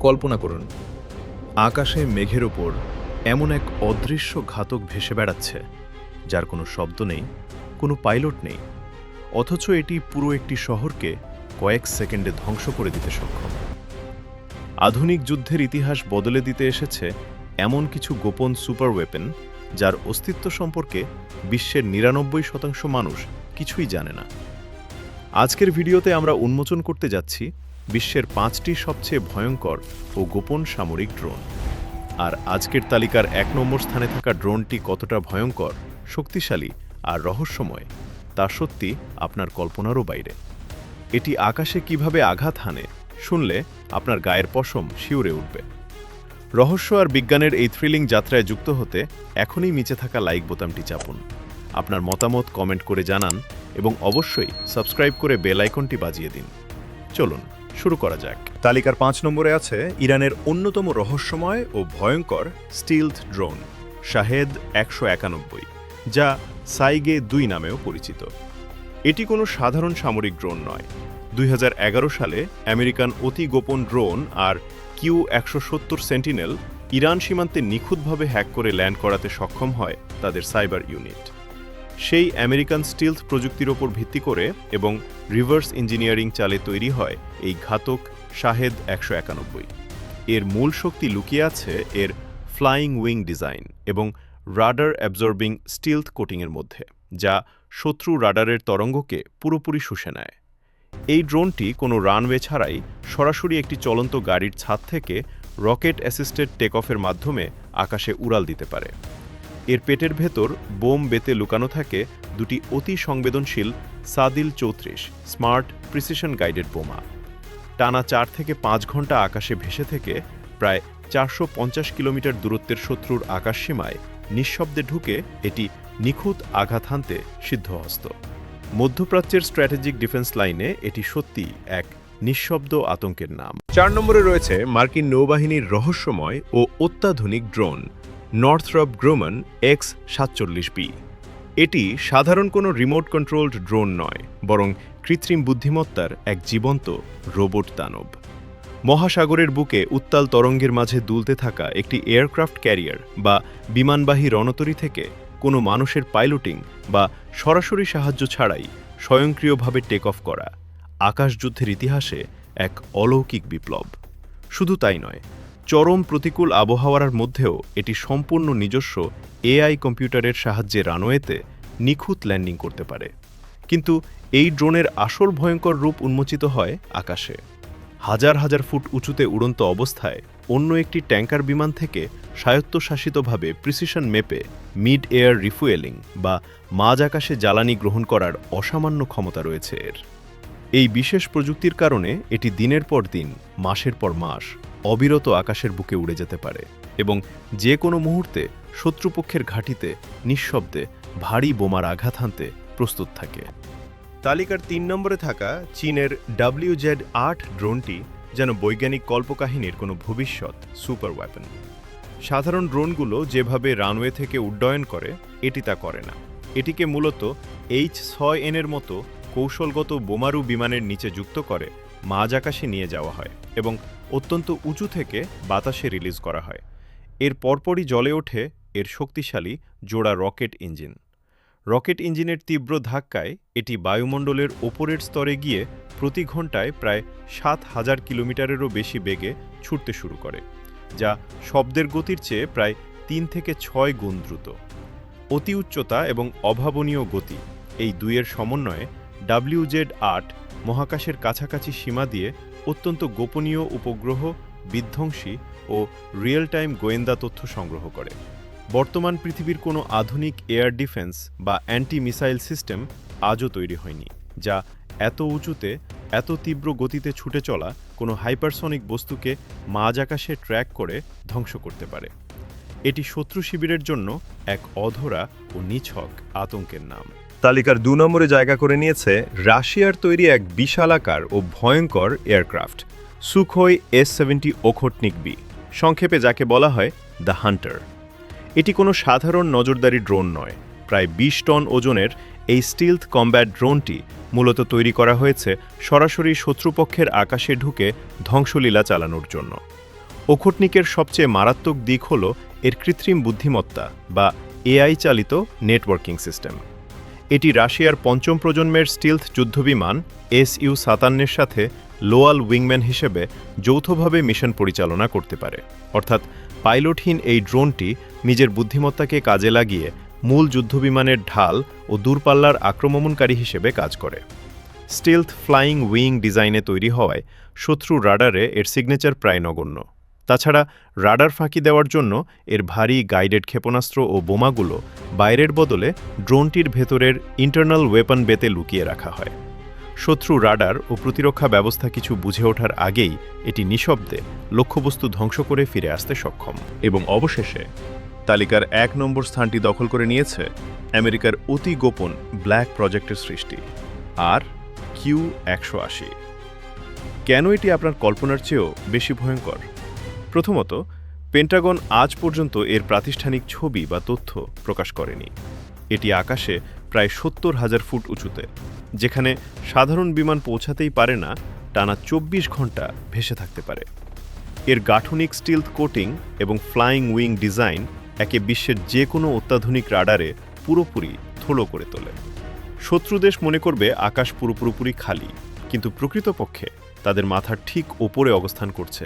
কল্পনা করুন, আকাশে মেঘের ওপর এমন এক অদৃশ্য ঘাতক ভেসে বেড়াচ্ছে, যার কোনো শব্দ নেই, কোনো পাইলট নেই, অথচ এটি পুরো একটি শহরকে কয়েক সেকেন্ডে ধ্বংস করে দিতে সক্ষম। আধুনিক যুদ্ধের ইতিহাস বদলে দিতে এসেছে এমন কিছু গোপন সুপার ওয়েপন, যার অস্তিত্ব সম্পর্কে বিশ্বের ৯৯% মানুষ কিছুই জানে না। আজকের ভিডিওতে আমরা উন্মোচন করতে যাচ্ছি বিশ্বের ৫টি সবচেয়ে ভয়ঙ্কর ও গোপন সামরিক ড্রোন। আর আজকের তালিকার ১ নম্বর স্থানে থাকা ড্রোনটি কতটা ভয়ঙ্কর, শক্তিশালী আর রহস্যময়, তা সত্যি আপনার কল্পনারও বাইরে। এটি আকাশে কিভাবে আঘাত হানে, শুনলে আপনার গায়ের পশম শিউরে উঠবে। রহস্য আর বিজ্ঞানের এই থ্রিলিং যাত্রায় যুক্ত হতে এখনই নিচে থাকা লাইক বোতামটি চাপুন, আপনার মতামত কমেন্ট করে জানান এবং অবশ্যই সাবস্ক্রাইব করে বেল আইকনটি বাজিয়ে দিন। চলুন শুরু করা যাক। তালিকার ৫ নম্বরে আছে ইরানের অন্যতম রহস্যময় ও ভয়ঙ্কর স্টিলথ ড্রোন শাহেদ ১৯১, যা সাইগে ২ নামেও পরিচিত। এটি কোনো সাধারণ সামরিক ড্রোন নয়। ২০১১ সালে আমেরিকান অতি গোপন ড্রোন আর Q-১৭০ সেন্টিনেল ইরান সীমান্তে নিখুঁতভাবে হ্যাক করে ল্যান্ড করাতে সক্ষম হয় তাদের সাইবার ইউনিট। সেই আমেরিকান স্টিলথ প্রযুক্তির ওপর ভিত্তি করে এবং রিভার্স ইঞ্জিনিয়ারিং চালে তৈরি হয় এই ঘাতক শাহেদ ১৯১। এর মূল শক্তি লুকিয়ে আছে এর ফ্লাইং উইং ডিজাইন এবং রাডার অ্যাবজর্বিং স্টিলথ কোটিংয়ের মধ্যে, যা শত্রু রাডারের তরঙ্গকে পুরোপুরি শুষে নেয়। এই ড্রোনটি কোনো রানওয়ে ছাড়াই সরাসরি একটি চলন্ত গাড়ির ছাদ থেকে রকেট অ্যাসিস্টেড টেক অফের মাধ্যমে আকাশে উড়াল দিতে পারে। এর পেটের ভেতর বোম বেতে লুকানো থাকে দুটি অতি সংবেদনশীল সাদিল ৩৪ স্মার্ট প্রিসিশন গাইডেড বোমা। টানা ৪ থেকে ৫ ঘন্টা আকাশে ভেসে থেকে প্রায় ৪৫০ কিলোমিটার দূরত্বের শত্রুর আকাশসীমায় নিঃশব্দে ঢুকে এটি নিখুঁত আঘাত হানতে সিদ্ধহস্ত। মধ্যপ্রাচ্যের স্ট্র্যাটেজিক ডিফেন্স লাইনে এটি সত্যিই এক নিঃশব্দ আতঙ্কের নাম। ৪ নম্বরে রয়েছে মার্কিন নৌবাহিনীর রহস্যময় ও অত্যাধুনিক ড্রোন নর্থরপ গ্রুমান X-৪৭B। এটি সাধারণ কোনো রিমোট কন্ট্রোলড ড্রোন নয়, বরং কৃত্রিম বুদ্ধিমত্তার এক জীবন্ত রোবট দানব। মহাসাগরের বুকে উত্তাল তরঙ্গের মাঝে দুলতে থাকা একটি এয়ারক্রাফট ক্যারিয়ার বা বিমানবাহী রণতরী থেকে কোনো মানুষের পাইলটিং বা সরাসরি সাহায্য ছাড়াই স্বয়ংক্রিয়ভাবে টেক অফ করা আকাশযুদ্ধের ইতিহাসে এক অলৌকিক বিপ্লব। শুধু তাই নয়, চরম প্রতিকূল আবহাওয়ার মধ্যেও এটি সম্পূর্ণ নিজস্ব AI কম্পিউটারের সাহায্যে রানওয়েতে নিখুঁত ল্যান্ডিং করতে পারে। কিন্তু এই ড্রোনের আসল ভয়ঙ্কর রূপ উন্মোচিত হয় আকাশে। হাজার হাজার ফুট উঁচুতে উড়ন্ত অবস্থায় অন্য একটি ট্যাঙ্কার বিমান থেকে স্বায়ত্তশাসিতভাবে প্রিসিশন মেপে মিড এয়ার রিফুয়েলিং বা মাঝ আকাশে জ্বালানি গ্রহণ করার অসামান্য ক্ষমতা রয়েছে এর। এই বিশেষ প্রযুক্তির কারণে এটি দিনের পর দিন, মাসের পর মাস অবিরত আকাশের বুকে উড়ে যেতে পারে এবং যে কোনো মুহূর্তে শত্রুপক্ষের ঘাঁটিতে নিঃশব্দে ভারী বোমার আঘাত হানতে প্রস্তুত থাকে। তালিকার ৩ নম্বরে থাকা চীনের WZ-৮ ড্রোনটি যেন বৈজ্ঞানিক কল্পকাহিনীর কোনো ভবিষ্যৎ সুপার ওয়েপন। সাধারণ ড্রোনগুলো যেভাবে রানওয়ে থেকে উড্ডয়ন করে, এটি তা করে না। এটিকে মূলত H-৬N এর মতো কৌশলগত বোমারু বিমানের নিচে যুক্ত করে মাঝ আকাশে নিয়ে যাওয়া হয় এবং অত্যন্ত উঁচু থেকে বাতাসে রিলিজ করা হয়। এর পরপরই জ্বলে ওঠে এর শক্তিশালী জোড়া রকেট ইঞ্জিন। রকেট ইঞ্জিনের তীব্র ধাক্কায় এটি বায়ুমণ্ডলের ওপরের স্তরে গিয়ে প্রতি ঘন্টায় প্রায় ৭,০০০ কিলোমিটারেরও বেশি বেগে ছুটতে শুরু করে, যা শব্দের গতির চেয়ে প্রায় ৩ থেকে ৬ গুণ দ্রুত। অতি উচ্চতা এবং অভাবনীয় গতি, এই দুইয়ের সমন্বয়ে WZ-৮ মহাকাশের কাছাকাছি সীমা দিয়ে অত্যন্ত গোপনীয় উপগ্রহ, বিধ্বংসী ও রিয়েল টাইম গোয়েন্দা তথ্য সংগ্রহ করে। বর্তমান পৃথিবীর কোনো আধুনিক এয়ার ডিফেন্স বা অ্যান্টি মিসাইল সিস্টেম আজও তৈরি হয়নি, যা এত উঁচুতে এত তীব্র গতিতে ছুটে চলা কোনো হাইপারসনিক বস্তুকে মাঝ আকাশে ট্র্যাক করে ধ্বংস করতে পারে। এটি শত্রু শিবিরের জন্য এক অধরা ও নিছক আতঙ্কের নাম। তালিকার ২ নম্বরে জায়গা করে নিয়েছে রাশিয়ার তৈরি এক বিশালাকার ও ভয়ঙ্কর এয়ারক্রাফট সুখোই S-70 ওখটনিক বি, সংক্ষেপে যাকে বলা হয় দ্য হান্টার। এটি কোনো সাধারণ নজরদারি ড্রোন নয়। প্রায় ২০ টন ওজনের এই স্টিলথ কমব্যাট ড্রোনটি মূলত তৈরি করা হয়েছে সরাসরি শত্রুপক্ষের আকাশে ঢুকে ধ্বংসলীলা চালানোর জন্য। ওখটনিকের সবচেয়ে মারাত্মক দিক হল এর কৃত্রিম বুদ্ধিমত্তা বা এআই চালিত নেটওয়ার্কিং সিস্টেম। এটি রাশিয়ার পঞ্চম প্রজন্মের স্টিলথ যুদ্ধবিমান SU-57-এর সাথে লোয়াল উইংম্যান হিসেবে যৌথভাবে মিশন পরিচালনা করতে পারে। অর্থাৎ পাইলটহীন এই ড্রোনটি নিজের বুদ্ধিমত্তাকে কাজে লাগিয়ে মূল যুদ্ধবিমানের ঢাল ও দূরপাল্লার আক্রমণকারী হিসেবে কাজ করে। স্টিলথ ফ্লাইং উইং ডিজাইনে তৈরি হওয়ায় শত্রু রাডারে এর সিগনেচার প্রায় নগণ্য। তাছাড়া রাডার ফাঁকি দেওয়ার জন্য এর ভারী গাইডেড ক্ষেপণাস্ত্র ও বোমাগুলো বাইরের বদলে ড্রোনটির ভেতরের ইন্টারনাল ওয়েপন বেতে লুকিয়ে রাখা হয়। শত্রু রাডার ও প্রতিরক্ষা ব্যবস্থা কিছু বুঝে ওঠার আগেই এটি নিঃশব্দে লক্ষ্যবস্তু ধ্বংস করে ফিরে আসতে সক্ষম। এবং অবশেষে তালিকার 1 নম্বর স্থানটি দখল করে নিয়েছে আমেরিকার অতি গোপন ব্ল্যাক প্রজেক্টের সৃষ্টি RQ-180। কেন এটি আপনার কল্পনার চেয়েও বেশি ভয়ঙ্কর? প্রথমত, পেন্টাগন আজ পর্যন্ত এর প্রাতিষ্ঠানিক ছবি বা তথ্য প্রকাশ করেনি। এটি আকাশে প্রায় 70,000 ফুট উঁচুতে, যেখানে সাধারণ বিমান পৌঁছাতেই পারে না, টানা 24 ঘন্টা ভেসে থাকতে পারে। এর গাঠনিক স্টিলথ কোটিং এবং ফ্লাইং উইং ডিজাইন একে বিশ্বের যে কোনো অত্যাধুনিক রাডারে পুরোপুরি থলো করে তোলে। শত্রুদেশ মনে করবে আকাশ পুরোপুরি খালি, কিন্তু প্রকৃতপক্ষে তাদের মাথার ঠিক ওপরে অবস্থান করছে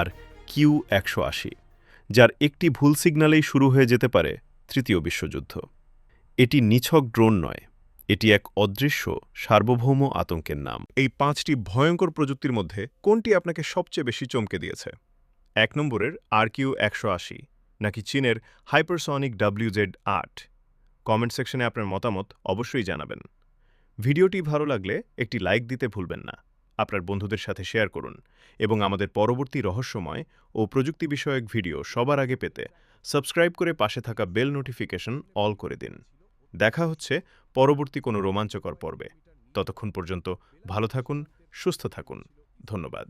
RQ-180, যার একটি ভুল সিগন্যালেই শুরু হয়ে যেতে পারে তৃতীয় বিশ্বযুদ্ধ। এটি নিছক ড্রোন নয়, এটি এক অদৃশ্য সার্বভৌম আতঙ্কের নাম। এই 5টি ভয়ঙ্কর প্রযুক্তির মধ্যে কোনটি আপনাকে সবচেয়ে বেশি চমকে দিয়েছে? 1 নম্বরের RQ-180 নাকি চীনের হাইপারসনিক WZ-8? কমেন্ট সেকশনে আপনার মতামত অবশ্যই জানাবেন। ভিডিওটি ভালো লাগলে একটি লাইক দিতে ভুলবেন না। আপনার বন্ধুদের সাথে শেয়ার করুন এবং আমাদের পরবর্তী রহস্যময় ও প্রযুক্তি বিষয়ক ভিডিও সবার আগে পেতে সাবস্ক্রাইব করে পাশে থাকা বেল নোটিফিকেশন অল করে দিন। দেখা হচ্ছে পরবর্তী কোনো রোমাঞ্চকর পর্বে। ততক্ষণ পর্যন্ত ভালো থাকুন, সুস্থ থাকুন। ধন্যবাদ।